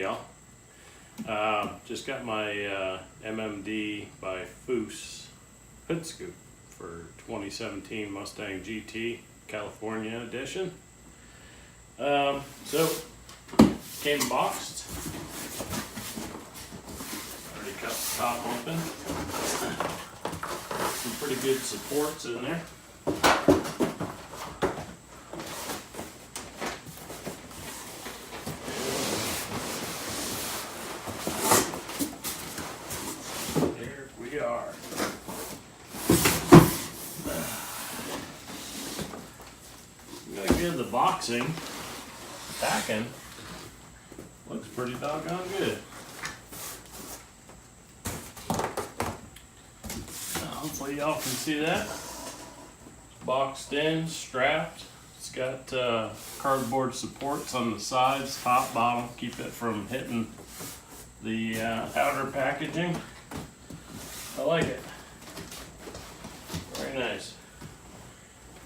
y'all. Just got my MMD by FOOSE hood scoop for 2017 Mustang GT California edition. So came boxed. Already cut the top open. Some pretty good supports in there. There we are. We gotta give the boxing packing. Looks pretty doggone good. Hopefully y'all can see that. Boxed in, strapped. It's got cardboard supports on the sides, top, bottom, keep it from hitting the outer packaging. I like it. Very nice.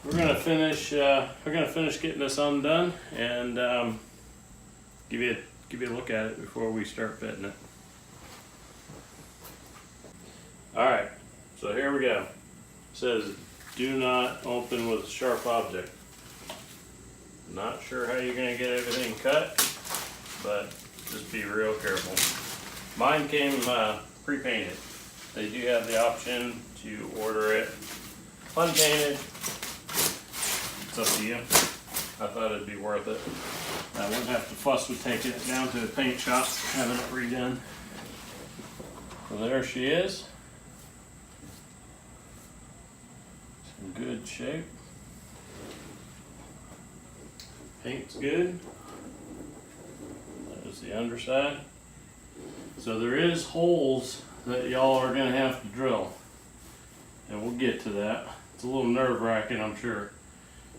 We're gonna finish getting this undone and give you a look at it before we start fitting it. All right, so here we go. It says do not open with a sharp object. Not sure how you're gonna get everything cut, but just be real careful. Mine came pre-painted. They do have the option to order it unpainted. It's up to you. I thought it'd be worth it. I wouldn't have to fuss with taking it down to the paint shop, having it redone. So there she is. It's in good shape. Paint's good. There's the underside. So there is holes that y'all are gonna have to drill. And we'll get to that. It's a little nerve-wracking, I'm sure.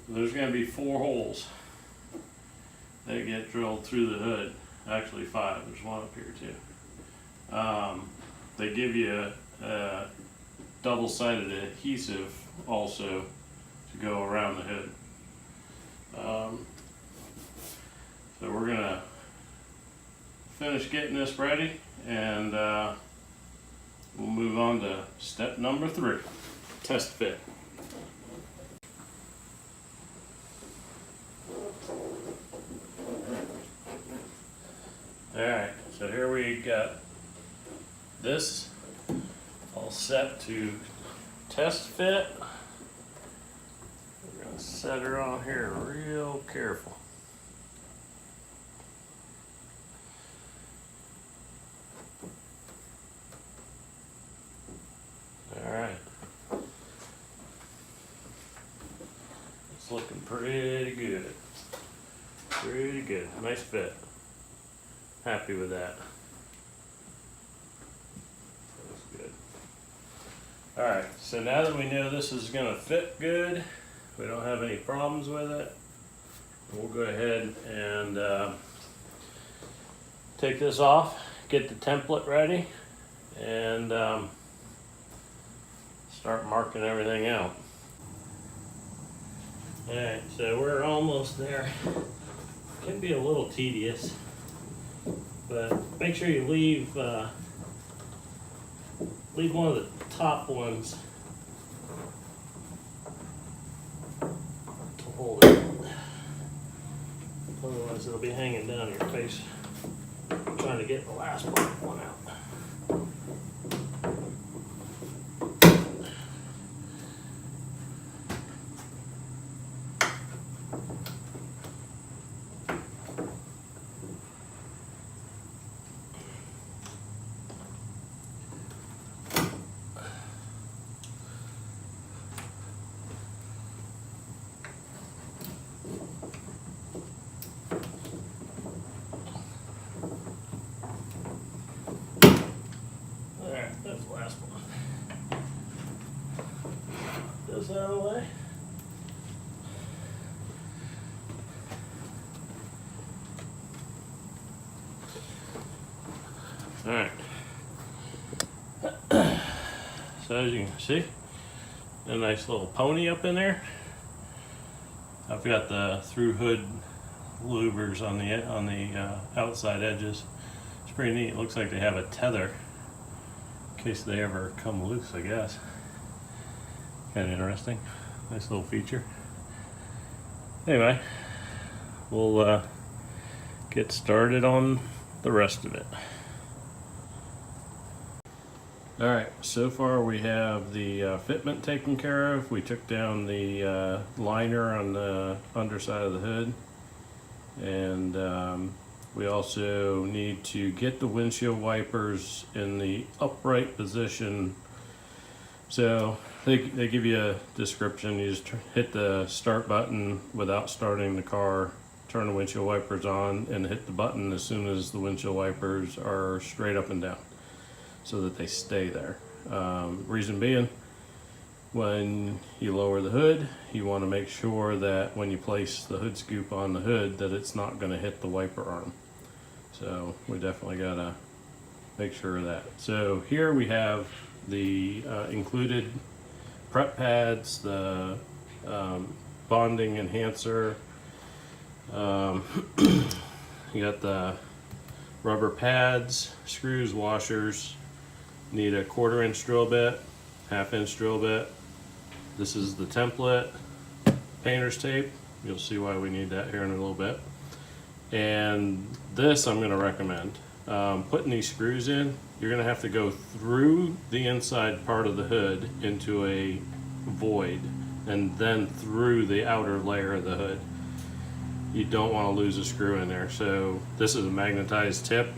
There's gonna be 4 holes that get drilled through the hood. Actually 5, there's one up here too. They give you a double-sided adhesive also to go around the hood. So we're gonna finish getting this ready and we'll move on to step number 3, test fit. Alright, so here we got this all set to test fit. We're going to set her on here real careful. Alright. It's looking pretty good. Pretty good. Nice fit. Happy with that. That's good. Alright, so now that we know this is going to fit good, we don't have any problems with it, we'll go ahead and take this off, get the template ready, and start marking everything out. Alright, so we're almost there. Can be a little tedious, but make sure you leave one of the top ones to hold it. Otherwise it'll be hanging down your face. I'm trying to get the last one out. That's the last one. This out of the way. Alright. So as you can see, a nice little pony up in there. I've got the through hood louvers on the outside edges. pretty neat. It looks like they have a tether in case they ever come loose, I guess. Kind of interesting. Nice little feature. Anyway, we'll get started on the rest of it. Alright, so far we have the fitment taken care of. We took down the liner on the underside of the hood, and we also need to get the windshield wipers in the upright position. So they give you a description. You just hit the start button without starting the car, turn the windshield wipers on, and hit the button as soon as the windshield wipers are straight up and down, so that they stay there. Reason being, when you lower the hood, you want to make sure that when you place the hood scoop on the hood that it's not going to hit the wiper arm. So we definitely got to make sure of that. So here we have the included prep pads, the bonding enhancer. You got the rubber pads, screws, washers. Need a 1/4 inch drill bit, 1/2 inch drill bit. This is the template, painter's tape. You'll see why we need that here in a little bit. And this I'm going to recommend. Putting these screws in, you're going to have to go through the inside part of the hood into a void and then through the outer layer of the hood. You don't want to lose a screw in there. So this is a magnetized tip.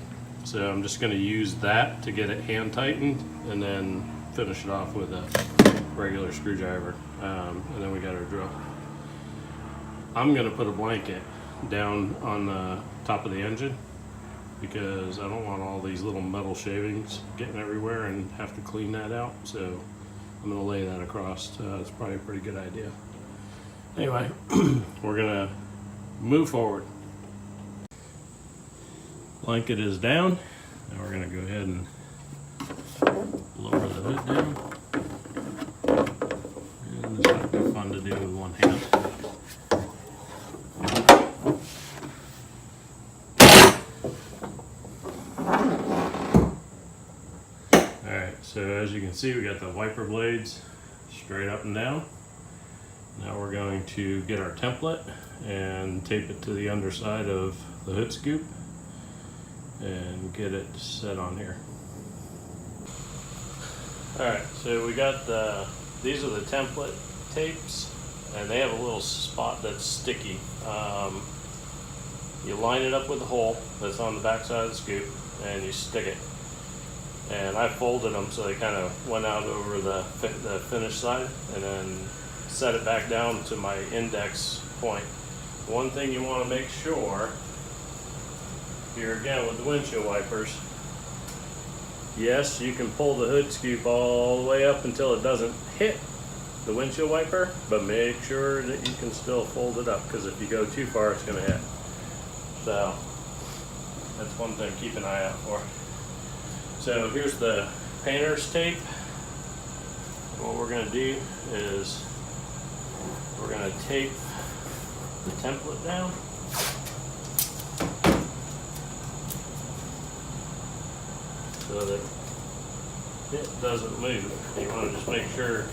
So I'm just going to use that to get it hand tightened and then finish it off with a regular screwdriver. And then we got our drill. I'm going to put a blanket down on the top of the engine because I don't want all these little metal shavings getting everywhere and have to clean that out. So I'm going to lay that across. It's probably a pretty good idea. Anyway, we're going to move forward. Blanket is down. Now we're going to go ahead and lower the hood down. And this might be fun to do with one hand. Alright, so as you can see, we got the wiper blades straight up and down. Now we're going to get our template and tape it to the underside of the hood scoop and get it set on here. Alright, so we got these are the template tapes, and they have a little spot that's sticky. You line it up with the hole that's on the back side of the scoop and you stick it. And I folded them so they kind of went out over the finish side, and then set it back down to my index point. One thing you want to make sure here again with the windshield wipers, yes, you can pull the hood scoop all the way up until it doesn't hit the windshield wiper, but make sure that you can still fold it up, because if you go too far it's going to hit. So that's one thing to keep an eye out for. So here's the painter's tape. What we're going to do is we're going to tape the template down. So that it doesn't move. You want to just make sure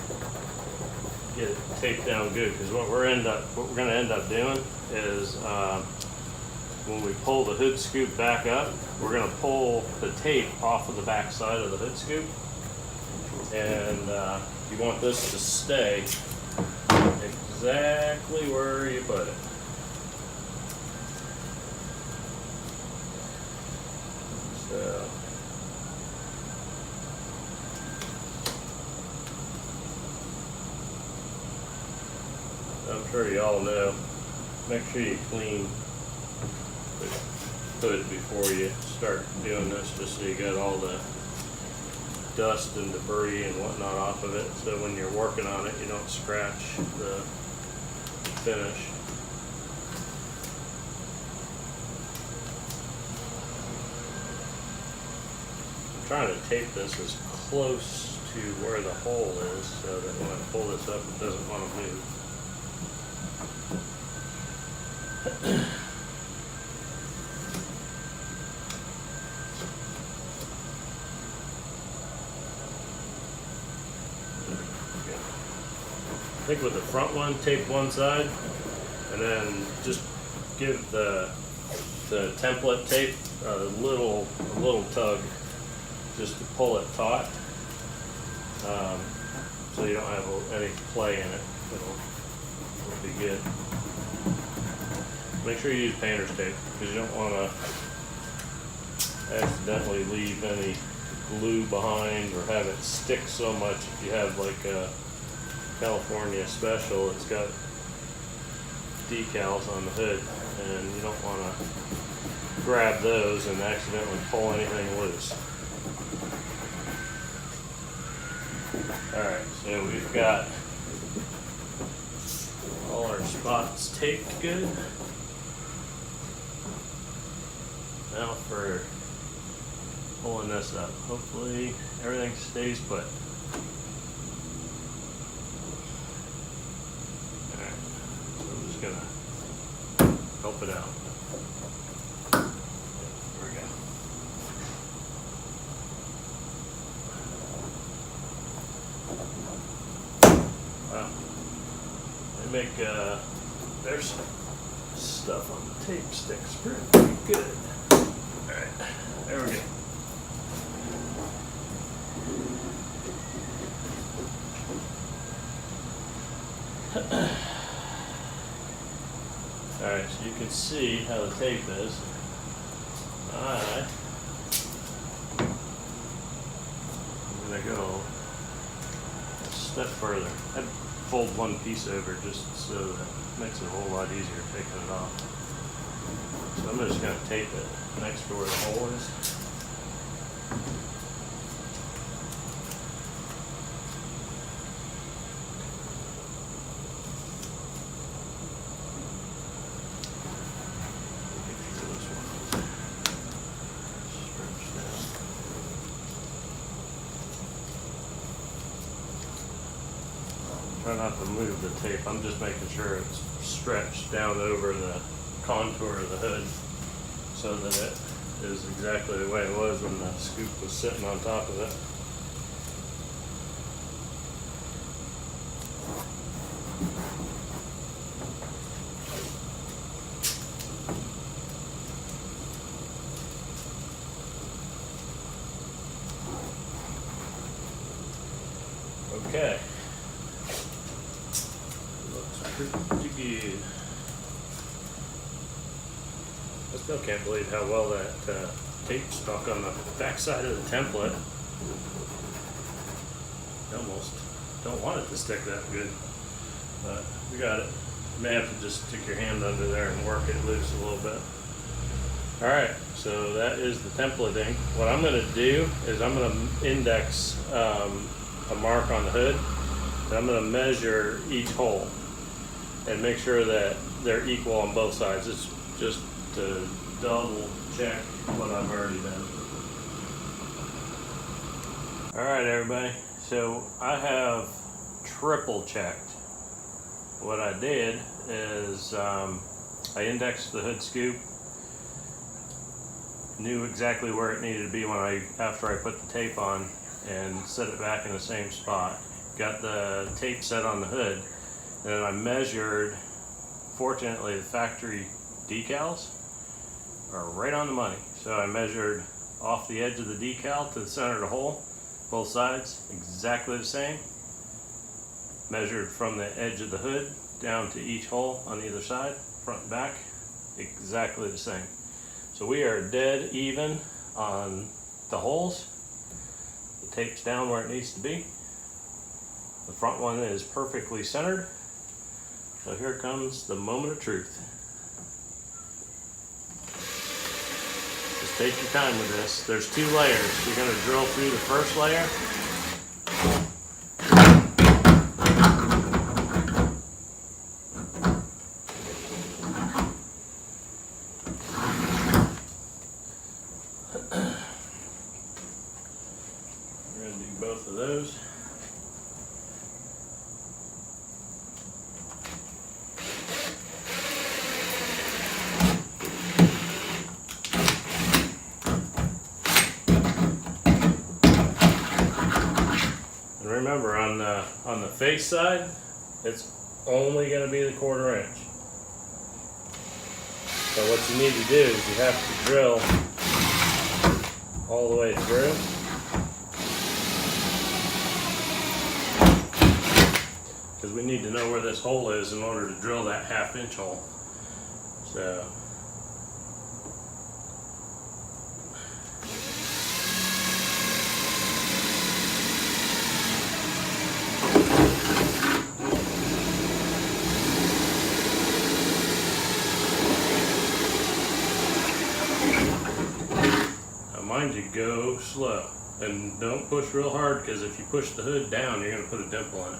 get it taped down good, because what we're going to end up doing is when we pull the hood scoop back up, we're going to pull the tape off of the back side of the hood scoop, and you want this to stay exactly where you put it. So I'm sure you all know, make sure you clean the hood before you start doing this, just so you get all the dust and debris and whatnot off of it, so when you're working on it you don't scratch the finish. I'm trying to tape this as close to where the hole is so that when I pull this up it doesn't want to move. think with the front one, tape one side, and then just give the template tape a little tug just to pull it taut, so you don't have any play in it. It'll be good. Make sure you use painter's tape because you don't want to accidentally leave any glue behind or have it stick so much. If you have like a California Special, it's got decals on the hood, and you don't want to grab those and accidentally pull anything loose. Alright, so we've got all our spots taped good. Now for pulling this up. Hopefully everything stays put. Alright, so I'm just gonna help it out. There we go. Wow. They make, there's stuff on the tape sticks pretty good. Alright, there we go. Alright, so you can see how the tape is. I'm going to go a step further. I'd fold one piece over just so that it makes it a whole lot easier taking it off. So I'm just going to tape it next to where the hole is. Try not to move the tape. I'm just making sure it's stretched down over the contour of the hood so that it is exactly the way it was when the scoop was sitting on top of it. Okay. Pretty good. I still can't believe how well that tape stuck on the back side of the template. You almost don't want it to stick that good, but we got it. You may have to just stick your hand under there and work it loose a little bit. Alright, so that is the templating. What I'm going to do is I'm going to index a mark on the hood, and I'm going to measure each hole and make sure that they're equal on both sides. It's just to double check what I've already done. Alright everybody, so I have triple checked. What I did is I indexed the hood scoop, knew exactly where it needed to be after I put the tape on, and set it back in the same spot. Got the tape set on the hood. And I measured, fortunately the factory decals are right on the money. So I measured off the edge of the decal to the center of the hole, both sides, exactly the same. Measured from the edge of the hood down to each hole on either side, front and back, exactly the same. So we are dead even on the holes. The tape's down where it needs to be. The front one is perfectly centered. So here comes the moment of truth. Just take your time with this. There's two layers. You're going to drill through the first layer. We're going to do both of those. Remember on the face side, It's only going to be the 1/4 inch. So what you need to do is you have to drill all the way through. Because we need to know where this hole is in order to drill that 1/2 inch hole. So mind you, go slow and don't push real hard, because if you push the hood down, you're going to put a dimple in it.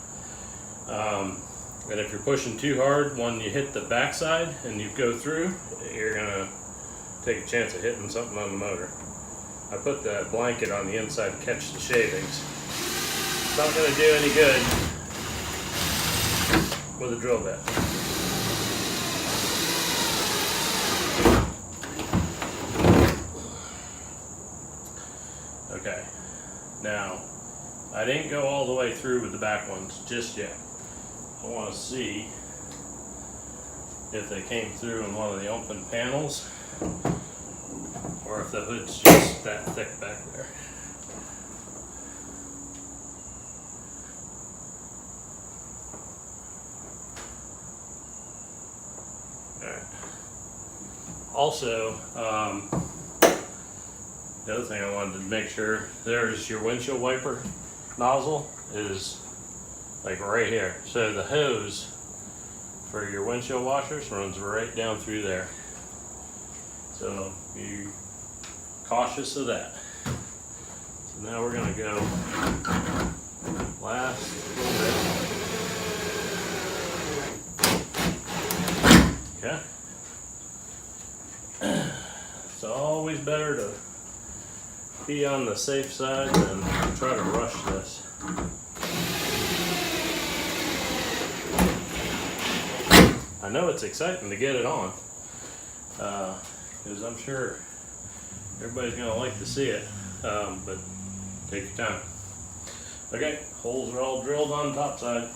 And if you're pushing too hard, when you hit the backside and you go through, you're going to take a chance of hitting something on the motor. I put the blanket on the inside to catch the shavings. It's not going to do any good with a drill bit. Okay, now I didn't go all the way through with the back ones just yet. I want to see if they came through in one of the open panels or if the hood's just that thick back there. Alright. Also, the other thing I wanted to make sure, there's your windshield wiper nozzle is like right here. So the hose for your windshield washers runs right down through there. So be cautious of that. So now we're going to go last little bit. Okay. It's always better to be on the safe side than try to rush this. I know it's exciting to get it on, because I'm sure everybody's going to like to see it, but take your time. Okay, holes are all drilled on the top side.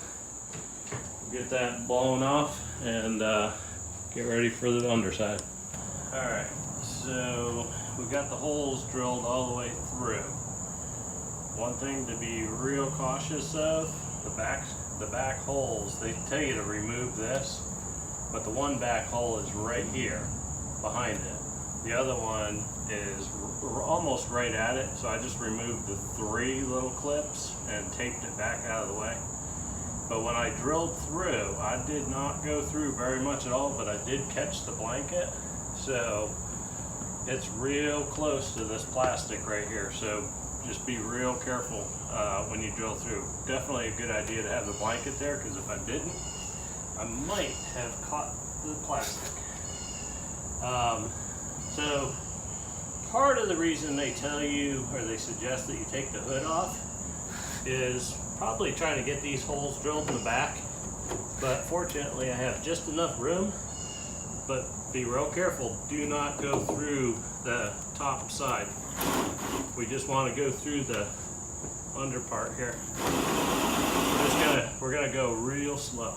Get that blown off and get ready for the underside. Alright, so we got the holes drilled all the way through. One thing to be real cautious of, the back holes, they tell you to remove this, but the one back hole is right here behind it. The other one is almost right at it, so I just removed the 3 little clips and taped it back out of the way. But when I drilled through, I did not go through very much at all, but I did catch the blanket. So it's real close to this plastic right here, so just be real careful when you drill through. Definitely a good idea to have the blanket there, because if I didn't, I might have caught the plastic. So part of the reason they tell you, or they suggest that you take the hood off, is probably trying to get these holes drilled in the back. But fortunately I have just enough room. But be real careful, do not go through the top side. We just want to go through the under part here. We're gonna go real slow.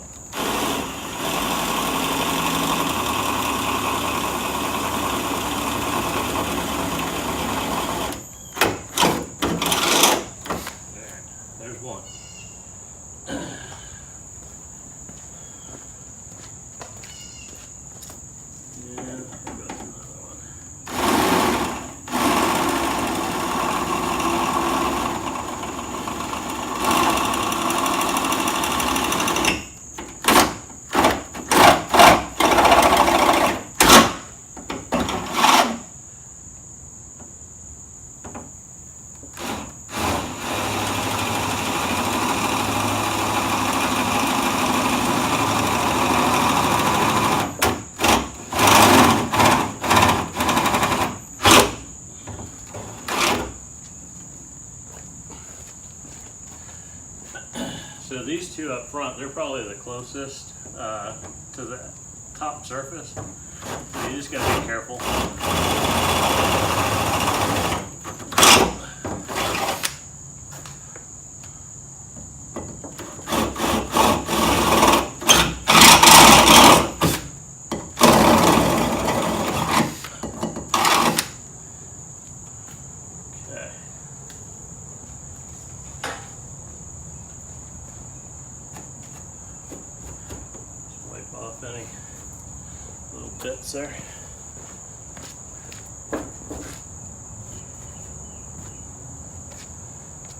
There's one. So these two up front, they're probably the closest to the top surface. So you just gotta be careful. off any little bits there.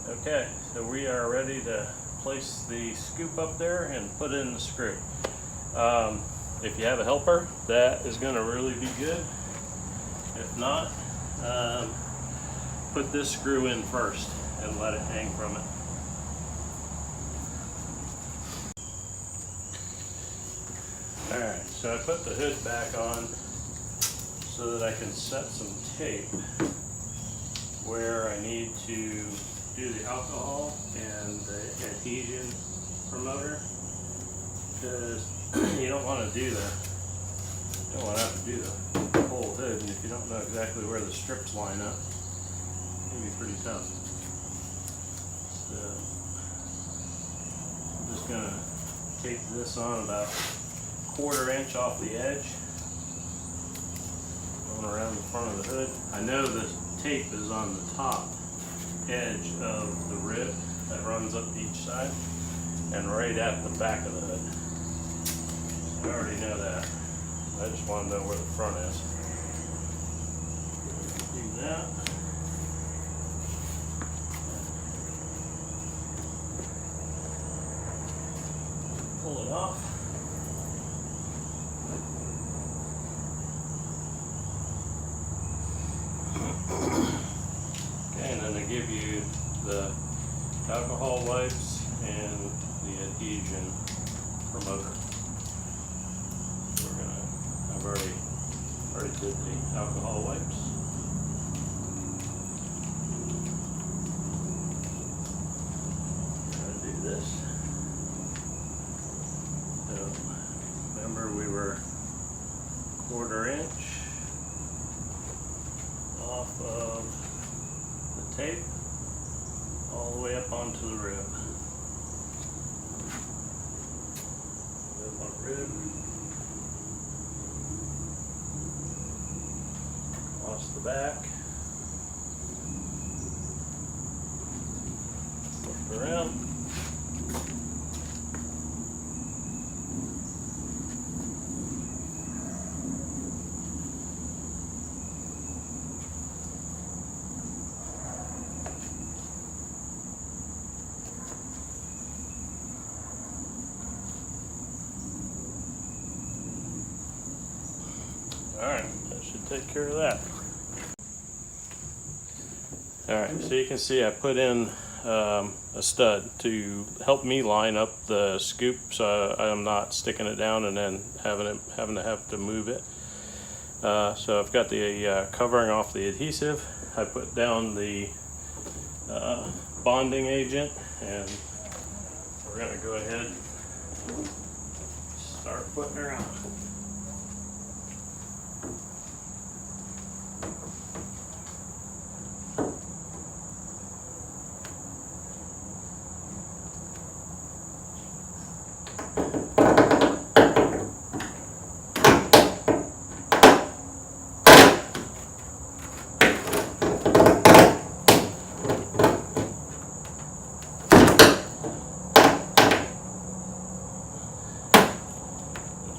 Okay, so we are ready to place the scoop up there and put in the screw. If you have a helper, that is going to really be good. If not, put this screw in first and let it hang from it. Alright, so I put the hood back on so that I can set some tape where I need to do the alcohol and the adhesion promoter, because you don't want to have to do the whole hood, and if you don't know exactly where the strips line up, it can be pretty tough. So I'm just gonna tape this on about 1/4 inch off the edge, going around the front of the hood. I know the tape is on the top edge of the rib that runs up each side and right at the back of the hood. I already know that. I just want to know where the front is. Do that. Pull it off. Okay, and then they give you the alcohol wipes and the adhesion promoter. I've already did the alcohol wipes. I'm gonna do this. So remember, we were 1/4 inch off of the tape all the way up onto the rib. Rib. Across the back. Flip around. Alright, that should take care of that. Alright, so you can see I put in a stud to help me line up the scoop so I'm not sticking it down and then having to move it. So I've got the covering off the adhesive. I put down the bonding agent, and we're going to go ahead and start putting her on.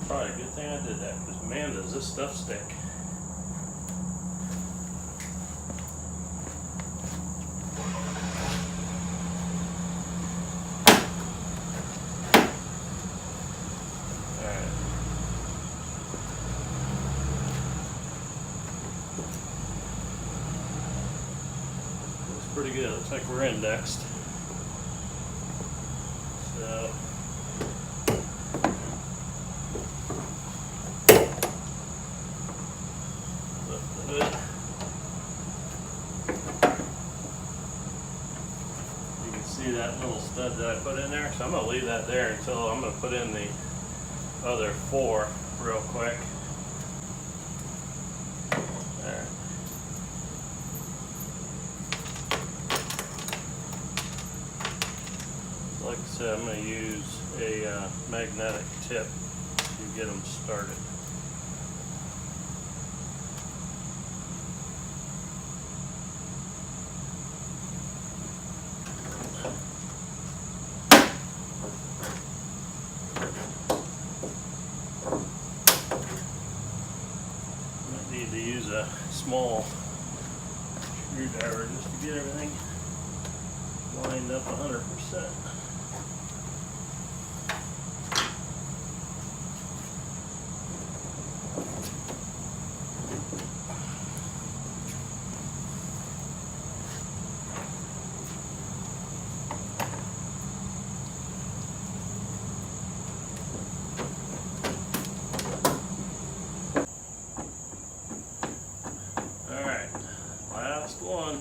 Probably a good thing I did that, because man, does this stuff stick. Alright. Looks pretty good. Looks like we're indexed. So see that little stud that I put in there, so I'm going to leave that there until I'm going to put in the other 4 real quick. There. Like I said, I'm going to use a magnetic tip to get them started. a small screwdriver just to get everything lined up 100%. One.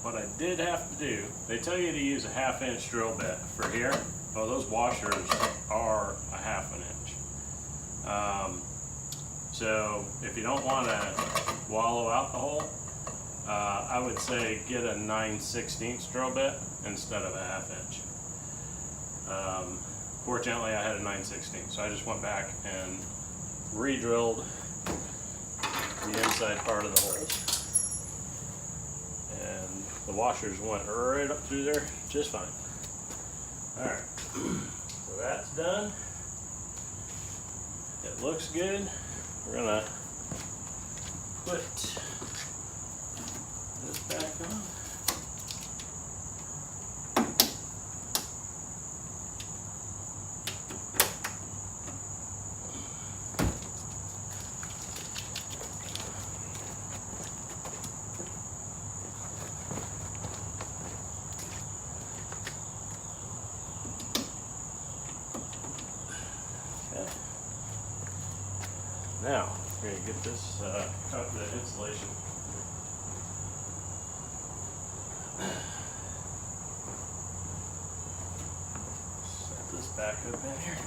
What I did have to do, they tell you to use a 1/2 inch drill bit for here. Well, those washers are a 1/2 inch. So if you don't want to wallow out the hole, I would say get a 9/16 drill bit instead of a 1/2 inch. Fortunately, I had a 9/16, so I just went back and re-drilled the inside part of the holes, and the washers went right up through there just fine. Alright, so that's done. It looks good. We're gonna put this back on. Now, we're going to get this cut the insulation. Set this back up in here.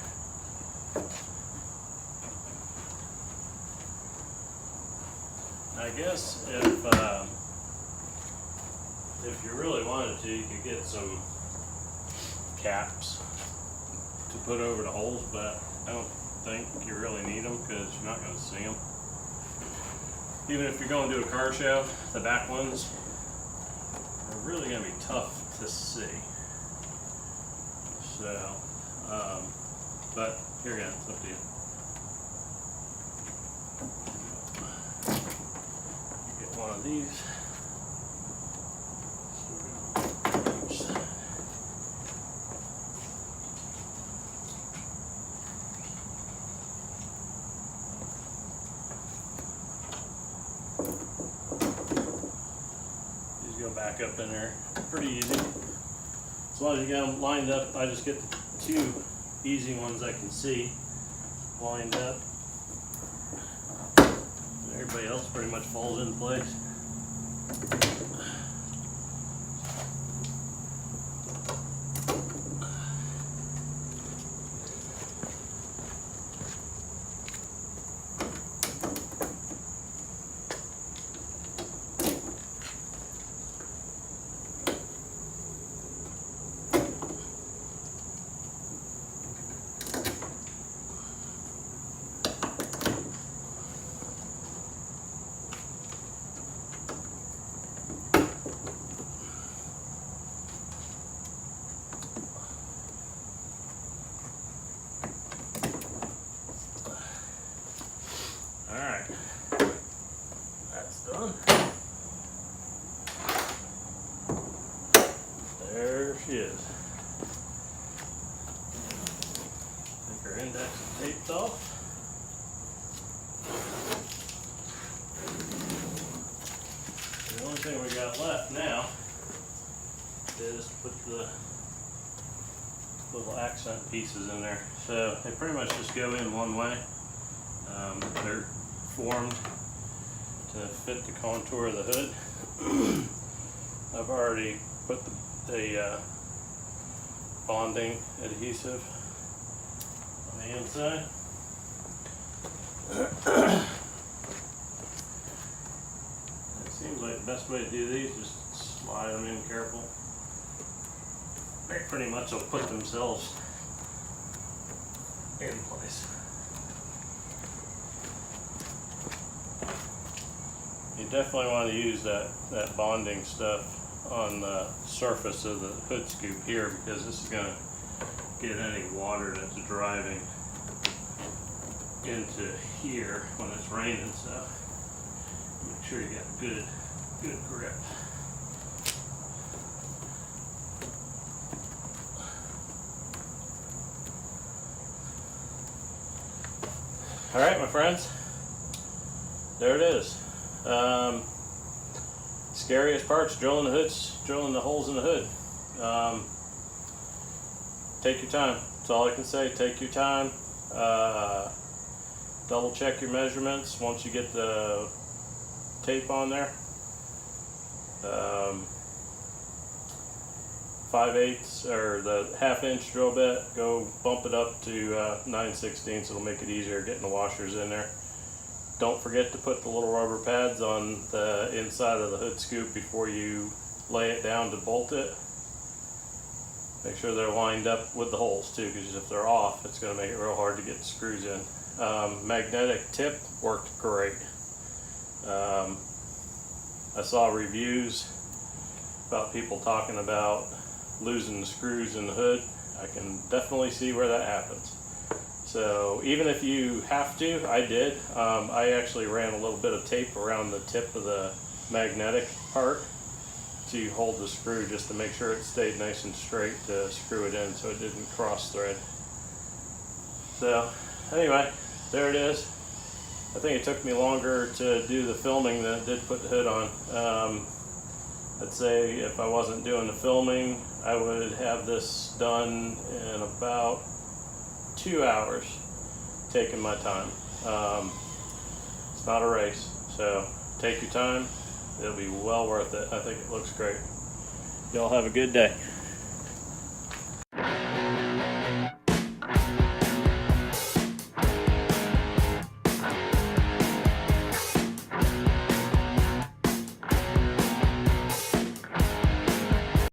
I guess if you really wanted to, you could get some caps to put over the holes, but I don't think you really need them because you're not going to see them. Even if you're going to do a car show, the back ones are really going to be tough to see. So, but here again, it's up to you. You get one of these. Back up in there, pretty easy. As long as you got them lined up, I just get the 2 easy ones I can see lined up. Everybody else pretty much falls into place. There she is. Take our index and taped off. The only thing we got left now is to put the little accent pieces in there. So they pretty much just go in one way. They're formed to fit the contour of the hood. I've already put the bonding adhesive on the inside. It seems like the best way to do these is just slide them in careful. They pretty much will put themselves in place. You definitely want to use that bonding stuff on the surface of the hood scoop here, because this is going to get any water that's driving into here when it's raining, so make sure you got good grip. All right, my friends, there it is. Scariest part's drilling the holes in the hood. Take your time. That's all I can say. Take your time. Double check your measurements once you get the tape on there. 5/8 or the 1/2 inch drill bit, go bump it up to 9/16. It'll make it easier getting the washers in there. Don't forget to put the little rubber pads on the inside of the hood scoop before you lay it down to bolt it. Make sure they're lined up with the holes too, because if they're off, it's going to make it real hard to get the screws in. Magnetic tip worked great. I saw reviews about people talking about losing the screws in the hood. I can definitely see where that happens. So even if you have to, I did. I actually ran a little bit of tape around the tip of the magnetic part to hold the screw, just to make sure it stayed nice and straight to screw it in so it didn't cross thread. So anyway, there it is. I think it took me longer to do the filming than it did put the hood on. I'd say if I wasn't doing the filming, I would have this done in about 2 hours, taking my time. It's not a race, so take your time. It'll be well worth it. I think it looks great. Y'all have a good day.